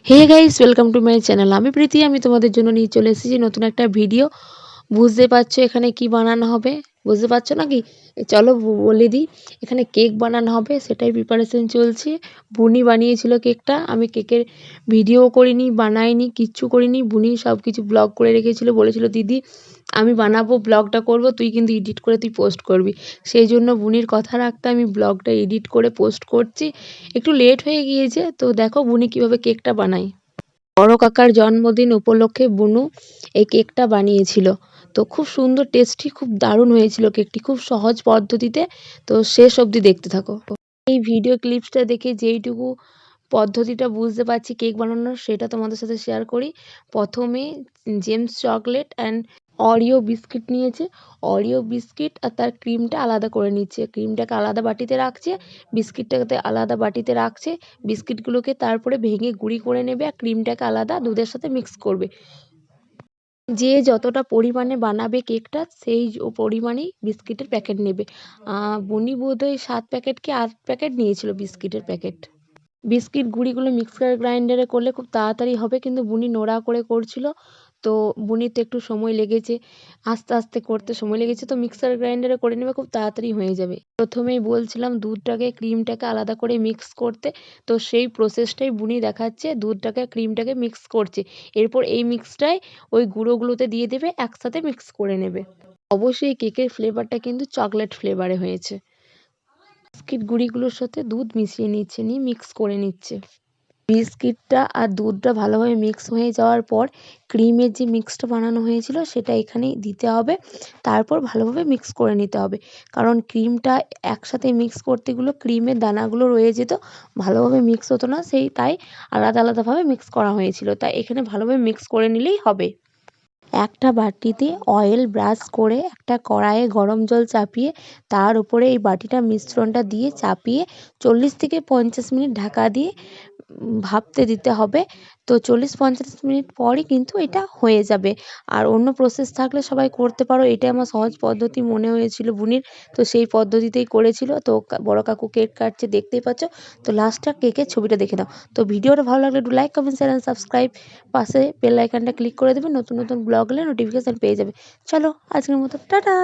Hey guys, welcome to my channel. আমি প্রীতি। আমি তোমাদের জন্য নিয়ে চলে এসেছি নতুন একটা ভিডিও। বুঝতে পারছো এখানে কি বানানো হবে? বুঝতে পারছো নাকি? চলো বলে দিই। এখানে কেক বানানো হবে, সেটাই প্রিপারেশন চলছে। বুনি বানিয়েছিল কেকটা। আমি কেকের ভিডিও করিনি, বানাইনি, কিচ্ছু করিনি। বুনি সব কিছু ব্লগ করে রেখেছিল, বলেছিল দিদি আমি বানাবো, ব্লগটা করব, তুই কিন্তু এডিট করে তুই পোস্ট করবি। সেই জন্য বুনির কথা রাখতে আমি ব্লগটা এডিট করে পোস্ট করছি। একটু লেট হয়ে গিয়েছে, তো দেখো বুনি কিভাবে কেকটা বানায়। বড় কাকার জন্মদিন উপলক্ষে বুনু এই কেকটা বানিয়েছিল। তো খুব সুন্দর, টেস্টি, খুব দারুণ হয়েছিল কেকটি, খুব সহজ পদ্ধতিতে। তো শেষ অবধি দেখতে থাকো। এই ভিডিও ক্লিপসটা দেখে যেইটুকু পদ্ধতিটা বুঝতে পারছি কেক বানানোর, সেটা তোমাদের সাথে শেয়ার করি। প্রথমে James chocolate and Oreo biscuit নিয়েছে। অরিও বিস্কিট আর তার ক্রিমটা আলাদা করে নিচ্ছে। ক্রিমটাকে আলাদা বাটিতে রাখছে, বিস্কিটটাকে আলাদা বাটিতে রাখছে। বিস্কিটগুলোকে তারপরে ভেঙে গুঁড়ি করে নেবে আর ক্রিমটাকে আলাদা দুধের সাথে মিক্স করবে। যে যতটা পরিমাণে বানাবে কেকটা সেই পরিমাণেই বিস্কিটের প্যাকেট নেবে। বুনি বোধহয় 7 প্যাকেট কি 8 প্যাকেট নিয়েছিল বিস্কিটের প্যাকেট। বিস্কিট গুঁড়িগুলো মিক্সার গ্রাইন্ডারে করলে খুব তাড়াতাড়ি হবে, কিন্তু বুনি নোড়া করে করছিল। তো বুনির তো একটু সময় লেগেছে, আস্তে আস্তে করতে সময় লেগেছে। তো মিক্সার গ্রাইন্ডারে করে নেবে, খুব তাড়াতাড়ি হয়ে যাবে। প্রথমেই বলছিলাম দুধটাকে ক্রিমটাকে আলাদা করে মিক্স করতে। তো সেই প্রসেসটাই বুনি দেখাচ্ছে, দুধটাকে ক্রিমটাকে মিক্স করছে। এরপর এই মিক্সটাই ওই গুঁড়োগুলোতে দিয়ে দেবে, একসাথে মিক্স করে নেবে। অবশ্যই কেকের ফ্লেভারটা কিন্তু চকলেট ফ্লেভারে হয়েছে। বিস্কিট গুঁড়িগুলোর সাথে দুধ মিশিয়ে নিচ্ছে, নিয়ে মিক্স করে নিচ্ছে। বিস্কিটটা আর দুধটা ভালোভাবে মিক্স হয়ে যাওয়ার পর ক্রিমের যে মিক্সটা বানানো হয়েছিল সেটা এখানে দিতে হবে। তারপর ভালোভাবে মিক্স করে নিতে হবে, কারণ ক্রিমটা একসাথে মিক্স করতে গেলে ক্রিমের দানাগুলো রয়ে যেত, ভালোভাবে মিক্স হতো না। তাই আলাদা আলাদাভাবে মিক্স করা হয়েছিল। তাই এখানে ভালোভাবে মিক্স করে নিলেই হবে। একটা বাটিতে অয়েল ব্রাশ করে একটা কড়াইয়ে গরম জল চাপিয়ে তার উপরে এই বাটিটা মিশ্রণটা দিয়ে চাপিয়ে 40 থেকে 50 মিনিট ঢাকা দিয়ে ভাপতে দিতে হবে। তো 40-50 মিনিট পরই কিন্তু এটা হয়ে যাবে। আর অন্য প্রসেস থাকলে সবাই করতে পারো, এটা আমার সহজ পদ্ধতি মনে হয়েছিল বুনির, তো সেই পদ্ধতিতেই করেছিল। তো বড় কাকু কেক কাটছে, দেখতেই পাচ্ছ। তো লাস্টটা কেকের ছবিটা দেখে নাও। তো ভিডিওটা ভালো লাগলে একটু লাইক, কমেন্ট, শেয়ার, সাবস্ক্রাইব, পাশে বেল আইকনটা ক্লিক করে দেবে, নতুন নতুন ব্লগ এলে নোটিফিকেশান পেয়ে যাবে। চলো আজকের মতো টাটা।